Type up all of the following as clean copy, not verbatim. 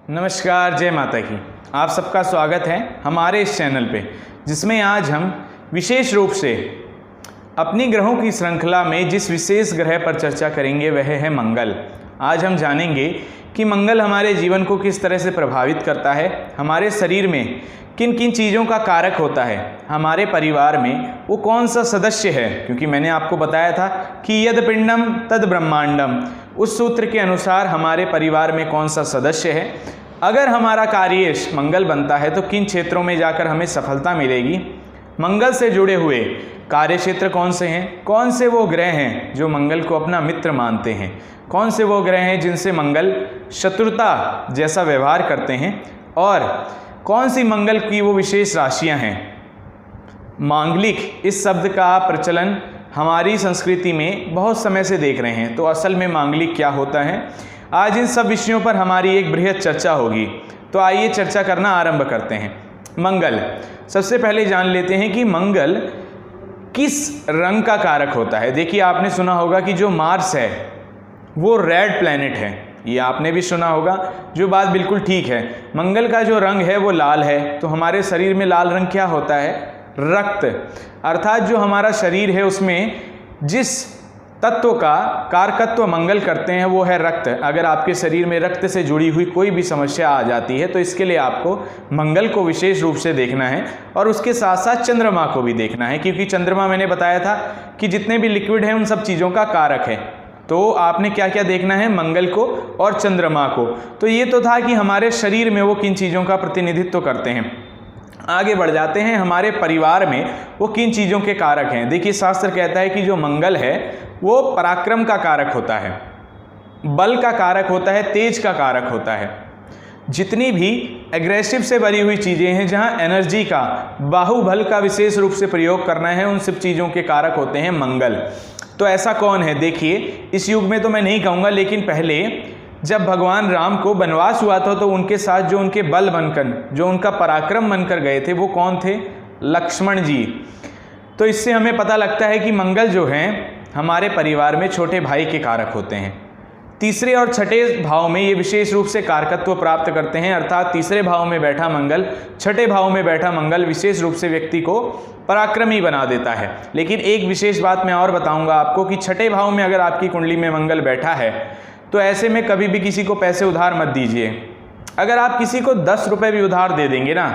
नमस्कार, जय माता की। आप सबका स्वागत है हमारे इस चैनल पे, जिसमें आज हम विशेष रूप से अपनी ग्रहों की श्रृंखला में जिस विशेष ग्रह पर चर्चा करेंगे वह है मंगल। आज हम जानेंगे कि मंगल हमारे जीवन को किस तरह से प्रभावित करता है, हमारे शरीर में किन किन चीज़ों का कारक होता है, हमारे परिवार में वो कौन सा सदस्य है, क्योंकि मैंने आपको बताया था कि यद पिंडम तद ब्रह्मांडम, उस सूत्र के अनुसार हमारे परिवार में कौन सा सदस्य है, अगर हमारा कार्य मंगल बनता है तो किन क्षेत्रों में जाकर हमें सफलता मिलेगी, मंगल से जुड़े हुए कार्य क्षेत्र कौन से हैं, कौन से वो ग्रह हैं जो मंगल को अपना मित्र मानते हैं, कौन से वो ग्रह हैं जिनसे मंगल शत्रुता जैसा व्यवहार करते हैं, और कौन सी मंगल की वो विशेष राशियां हैं। मांगलिक इस शब्द का प्रचलन हमारी संस्कृति में बहुत समय से देख रहे हैं, तो असल में मांगलिक क्या होता है, आज इन सब विषयों पर हमारी एक बृहद चर्चा होगी। तो आइए चर्चा करना आरंभ करते हैं। मंगल, सबसे पहले जान लेते हैं कि मंगल किस रंग का कारक होता है। देखिए, आपने सुना होगा कि जो मार्स है वो रेड प्लैनेट है, ये आपने भी सुना होगा, जो बात बिल्कुल ठीक है। मंगल का जो रंग है वो लाल है, तो हमारे शरीर में लाल रंग क्या होता है, रक्त, अर्थात जो हमारा शरीर है उसमें जिस तत्व का कारकत्व मंगल करते हैं वो है रक्त। अगर आपके शरीर में रक्त से जुड़ी हुई कोई भी समस्या आ जाती है तो इसके लिए आपको मंगल को विशेष रूप से देखना है, और उसके साथ साथ चंद्रमा को भी देखना है, क्योंकि चंद्रमा मैंने बताया था कि जितने भी लिक्विड हैं उन सब चीज़ों का कारक है। तो आपने क्या क्या देखना है, मंगल को और चंद्रमा को। तो ये तो था कि हमारे शरीर में वो किन चीज़ों का प्रतिनिधित्व करते हैं। आगे बढ़ जाते हैं, हमारे परिवार में वो किन चीज़ों के कारक हैं। देखिए, शास्त्र कहता है कि जो मंगल है वो पराक्रम का कारक होता है, बल का कारक होता है, तेज का कारक होता है। जितनी भी एग्रेसिव से भरी हुई चीज़ें हैं, जहाँ एनर्जी का, बाहुबल का विशेष रूप से प्रयोग करना है, उन सब चीज़ों के कारक होते हैं मंगल। तो ऐसा कौन है, देखिए, इस युग में तो मैं नहीं कहूँगा, लेकिन पहले जब भगवान राम को वनवास हुआ था तो उनके साथ जो उनके बल बनकर, जो उनका पराक्रम बनकर गए थे, वो कौन थे, लक्ष्मण जी। तो इससे हमें पता लगता है कि मंगल जो हैं हमारे परिवार में छोटे भाई के कारक होते हैं। तीसरे और छठे भाव में ये विशेष रूप से कारकत्व प्राप्त करते हैं, अर्थात तीसरे भाव में बैठा मंगल, छठे भाव में बैठा मंगल विशेष रूप से व्यक्ति को पराक्रमी बना देता है। लेकिन एक विशेष बात मैं और बताऊंगा आपको कि छठे भाव में अगर आपकी कुंडली में मंगल बैठा है तो ऐसे में कभी भी किसी को पैसे उधार मत दीजिए। अगर आप किसी को 10 रुपये भी उधार दे देंगे ना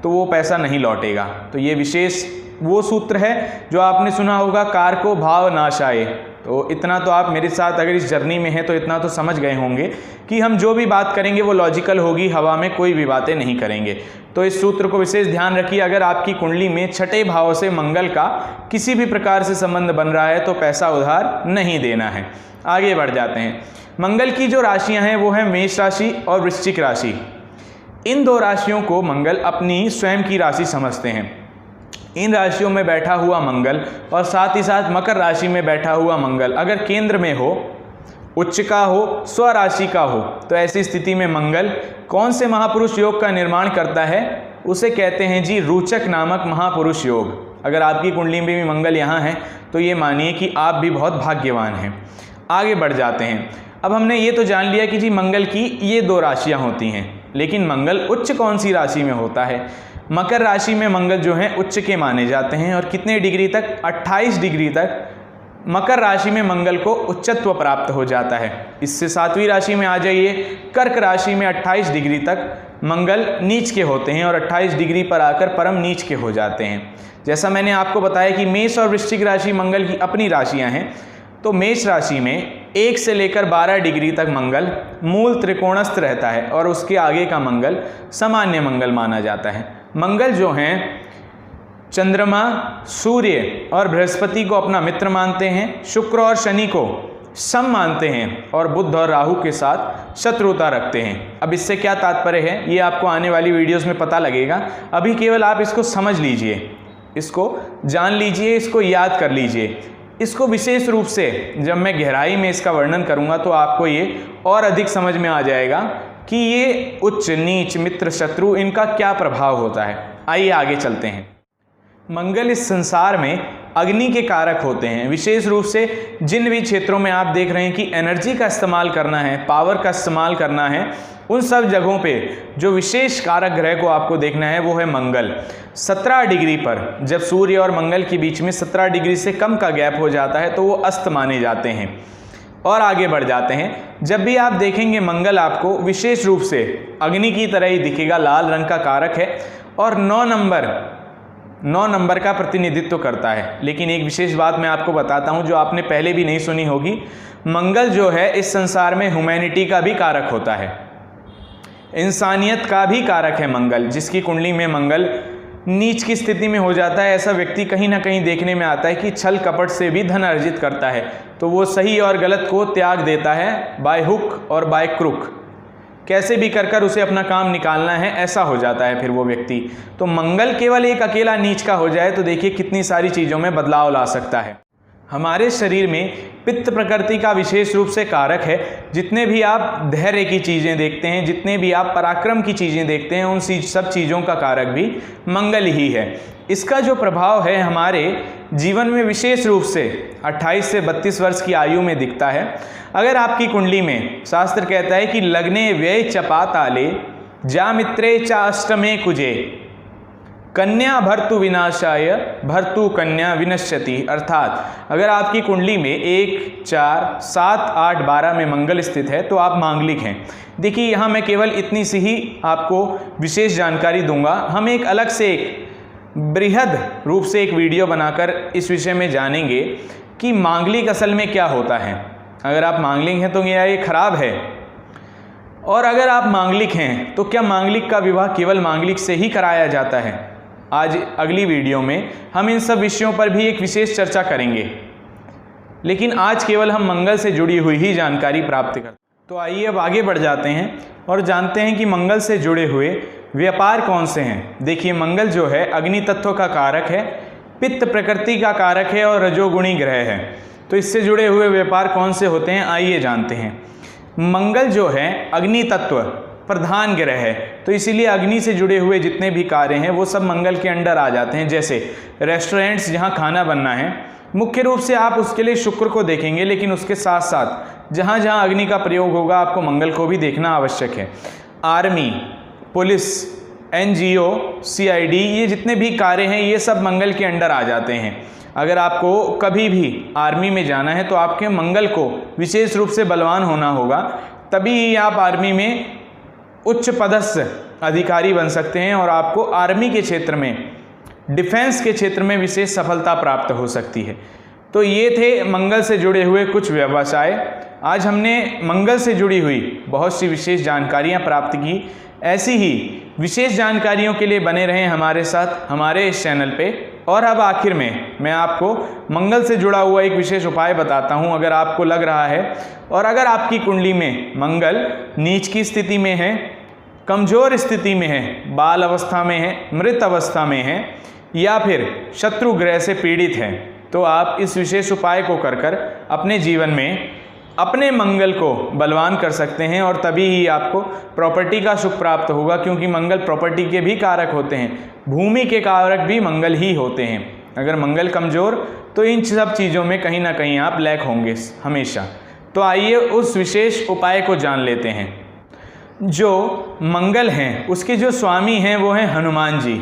तो वो पैसा नहीं लौटेगा। तो ये विशेष वो सूत्र है जो आपने सुना होगा, कार को भाव नाश आए। तो इतना तो आप मेरे साथ अगर इस जर्नी में हैं तो इतना तो समझ गए होंगे कि हम जो भी बात करेंगे वो लॉजिकल होगी, हवा में कोई भी बातें नहीं करेंगे। तो इस सूत्र को विशेष ध्यान रखिए। अगर आपकी कुंडली में छठे भाव से मंगल का किसी भी प्रकार से संबंध बन रहा है तो पैसा उधार नहीं देना है। आगे बढ़ जाते हैं। मंगल की जो राशियां हैं वो है मेष राशि और वृश्चिक राशि। इन दो राशियों को मंगल अपनी स्वयं की राशि समझते हैं। इन राशियों में बैठा हुआ मंगल और साथ ही साथ मकर राशि में बैठा हुआ मंगल अगर केंद्र में हो, उच्च का हो, स्वराशि का हो, तो ऐसी स्थिति में मंगल कौन से महापुरुष योग का निर्माण करता है, उसे कहते हैं जी रोचक नामक महापुरुष योग। अगर आपकी कुंडली में भी मंगल यहाँ है तो ये मानिए कि आप भी बहुत भाग्यवान हैं। आगे बढ़ जाते हैं। अब हमने ये तो जान लिया कि जी मंगल की ये दो राशियाँ होती हैं, लेकिन मंगल उच्च कौन सी राशि में होता है। मकर राशि में मंगल जो है उच्च के माने जाते हैं, और कितने डिग्री तक, 28 डिग्री तक मकर राशि में मंगल को उच्चत्व प्राप्त हो जाता है। इससे 7वीं राशि में आ जाइए, कर्क राशि में 28 डिग्री तक मंगल नीच के होते हैं और 28 डिग्री पर आकर परम नीच के हो जाते हैं। जैसा मैंने आपको बताया कि मेष और वृश्चिक राशि मंगल की अपनी राशियां हैं, तो मेष राशि में 1 से लेकर 12 डिग्री तक मंगल मूल त्रिकोणस्थ रहता है, और उसके आगे का मंगल सामान्य मंगल माना जाता है। मंगल जो हैं चंद्रमा, सूर्य और बृहस्पति को अपना मित्र मानते हैं, शुक्र और शनि को सम मानते हैं, और बुध और राहु के साथ शत्रुता रखते हैं। अब इससे क्या तात्पर्य है ये आपको आने वाली वीडियोस में पता लगेगा। अभी केवल आप इसको समझ लीजिए, इसको जान लीजिए, इसको याद कर लीजिए। इसको विशेष रूप से जब मैं गहराई में इसका वर्णन करूंगा तो आपको ये और अधिक समझ में आ जाएगा कि ये उच्च, नीच, मित्र, शत्रु, इनका क्या प्रभाव होता है। आइए आगे चलते हैं। मंगल इस संसार में अग्नि के कारक होते हैं। विशेष रूप से जिन भी क्षेत्रों में आप देख रहे हैं कि एनर्जी का इस्तेमाल करना है, पावर का इस्तेमाल करना है, उन सब जगहों पे जो विशेष कारक ग्रह को आपको देखना है वो है मंगल। 17 डिग्री पर जब सूर्य और मंगल के बीच में 17 डिग्री से कम का गैप हो जाता है तो वो अस्त माने जाते हैं। और आगे बढ़ जाते हैं, जब भी आप देखेंगे मंगल आपको विशेष रूप से अग्नि की तरह ही दिखेगा, लाल रंग का कारक है और 9 नंबर का प्रतिनिधित्व करता है। लेकिन एक विशेष बात मैं आपको बताता हूं जो आपने पहले भी नहीं सुनी होगी, मंगल जो है इस संसार में ह्यूमैनिटी का भी कारक होता है, इंसानियत का भी कारक है मंगल। जिसकी कुंडली में मंगल नीच की स्थिति में हो जाता है, ऐसा व्यक्ति कहीं ना कहीं देखने में आता है कि छल कपट से भी धन अर्जित करता है, तो वो सही और गलत को त्याग देता है, बाय हुक और बाय क्रुक, कैसे भी कर उसे अपना काम निकालना है, ऐसा हो जाता है फिर वो व्यक्ति। तो मंगल केवल एक अकेला नीच का हो जाए तो देखिए कितनी सारी चीज़ों में बदलाव ला सकता है। हमारे शरीर में पित्त प्रकृति का विशेष रूप से कारक है। जितने भी आप धैर्य की चीज़ें देखते हैं, जितने भी आप पराक्रम की चीज़ें देखते हैं, उन सब चीज़ों का कारक भी मंगल ही है। इसका जो प्रभाव है हमारे जीवन में विशेष रूप से 28 से 32 वर्ष की आयु में दिखता है। अगर आपकी कुंडली में, शास्त्र कहता है कि लग्ने व्यय चपाताले जा मित्रे चा अष्टमे कुजे कन्या भर्तु विनाशाय भर्तु कन्या विनश्यति, अर्थात अगर आपकी कुंडली में 1, 4, 7, 8, 12 में मंगल स्थित है तो आप मांगलिक हैं। देखिए यहाँ मैं केवल इतनी सी ही आपको विशेष जानकारी दूंगा, हम एक अलग से एक बृहद रूप से एक वीडियो बनाकर इस विषय में जानेंगे कि मांगलिक असल में क्या होता है। अगर आप मांगलिक हैं तो ये खराब है, और अगर आप मांगलिक हैं तो क्या मांगलिक का विवाह केवल मांगलिक से ही कराया जाता है। आज अगली वीडियो में हम इन सब विषयों पर भी एक विशेष चर्चा करेंगे, लेकिन आज केवल हम मंगल से जुड़ी हुई ही जानकारी प्राप्त करते हैं। तो आइए अब आगे बढ़ जाते हैं और जानते हैं कि मंगल से जुड़े हुए व्यापार कौन से हैं। देखिए मंगल जो है अग्नि तत्व का कारक है, पित्त प्रकृति का कारक है और रजोगुणी ग्रह है। तो इससे जुड़े हुए व्यापार कौन से होते हैं आइए जानते हैं। मंगल जो है अग्नि तत्व प्रधान ग्रह है, तो इसीलिए अग्नि से जुड़े हुए जितने भी कार्य हैं वो सब मंगल के अंडर आ जाते हैं। जैसे रेस्टोरेंट्स जहाँ खाना बनना है, मुख्य रूप से आप उसके लिए शुक्र को देखेंगे, लेकिन उसके साथ साथ जहाँ जहाँ अग्नि का प्रयोग होगा आपको मंगल को भी देखना आवश्यक है। आर्मी, पुलिस, NGO, CID, ये जितने भी कार्य हैं ये सब मंगल के अंडर आ जाते हैं। अगर आपको कभी भी आर्मी में जाना है तो आपके मंगल को विशेष रूप से बलवान होना होगा, तभी ही आप आर्मी में उच्च पदस्थ अधिकारी बन सकते हैं और आपको आर्मी के क्षेत्र में, डिफेंस के क्षेत्र में विशेष सफलता प्राप्त हो सकती है। तो ये थे मंगल से जुड़े हुए कुछ व्यवसाय। आज हमने मंगल से जुड़ी हुई बहुत सी विशेष जानकारियां प्राप्त की। ऐसी ही विशेष जानकारियों के लिए बने रहें हमारे साथ हमारे इस चैनल पे। और अब आखिर में मैं आपको मंगल से जुड़ा हुआ एक विशेष उपाय बताता हूं। अगर आपको लग रहा है और अगर आपकी कुंडली में मंगल नीच की स्थिति में है, कमजोर स्थिति में है, बाल अवस्था में है, मृत अवस्था में है या फिर शत्रु ग्रह से पीड़ित है, तो आप इस विशेष उपाय को कर अपने जीवन में अपने मंगल को बलवान कर सकते हैं और तभी ही आपको प्रॉपर्टी का सुख प्राप्त होगा, क्योंकि मंगल प्रॉपर्टी के भी कारक होते हैं, भूमि के कारक भी मंगल ही होते हैं। अगर मंगल कमजोर तो इन सब चीज़ों में कहीं ना कहीं आप लैक होंगे हमेशा। तो आइए उस विशेष उपाय को जान लेते हैं। जो मंगल हैं उसके जो स्वामी हैं वो हैं हनुमान जी।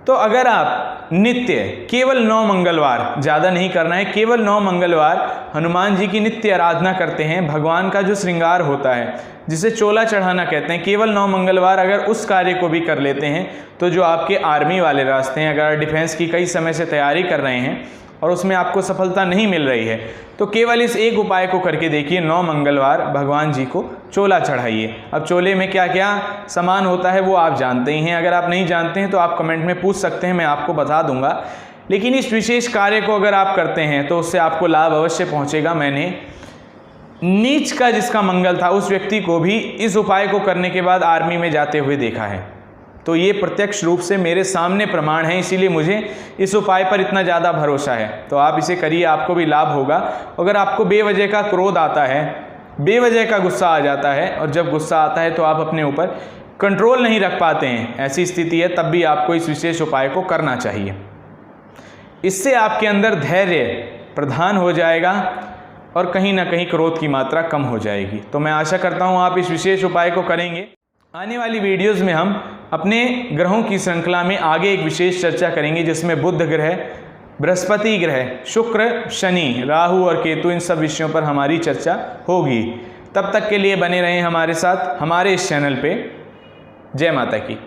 तो अगर आप नित्य केवल 9 मंगलवार, ज़्यादा नहीं करना है, केवल 9 मंगलवार हनुमान जी की नित्य आराधना करते हैं, भगवान का जो श्रृंगार होता है जिसे चोला चढ़ाना कहते हैं, केवल 9 मंगलवार अगर उस कार्य को भी कर लेते हैं तो जो आपके आर्मी वाले रास्ते हैं, अगर डिफेंस की कई समय से तैयारी कर रहे हैं और उसमें आपको सफलता नहीं मिल रही है तो केवल इस एक उपाय को करके देखिए। 9 मंगलवार भगवान जी को चोला चढ़ाइए। अब चोले में क्या क्या सामान होता है वो आप जानते ही हैं, अगर आप नहीं जानते हैं तो आप कमेंट में पूछ सकते हैं, मैं आपको बता दूंगा। लेकिन इस विशेष कार्य को अगर आप करते हैं तो उससे आपको लाभ अवश्य पहुँचेगा। मैंने नीच का जिसका मंगल था उस व्यक्ति को भी इस उपाय को करने के बाद आर्मी में जाते हुए देखा है, तो ये प्रत्यक्ष रूप से मेरे सामने प्रमाण है, इसीलिए मुझे इस उपाय पर इतना ज़्यादा भरोसा है। तो आप इसे करिए, आपको भी लाभ होगा। अगर आपको बेवजह का क्रोध आता है, बेवजह का गुस्सा आ जाता है, और जब गुस्सा आता है तो आप अपने ऊपर कंट्रोल नहीं रख पाते हैं, ऐसी स्थिति है, तब भी आपको इस विशेष उपाय को करना चाहिए। इससे आपके अंदर धैर्य प्रधान हो जाएगा, और कहीं ना कहीं क्रोध की मात्रा कम हो जाएगी। तो मैं आशा करता हूँ आप इस विशेष उपाय को करेंगे। आने वाली वीडियोज़ में हम अपने ग्रहों की श्रृंखला में आगे एक विशेष चर्चा करेंगे, जिसमें बुध ग्रह, बृहस्पति ग्रह, शुक्र, शनि, राहु और केतु, इन सब विषयों पर हमारी चर्चा होगी। तब तक के लिए बने रहें हमारे साथ, हमारे इस चैनल पे। जय माता की।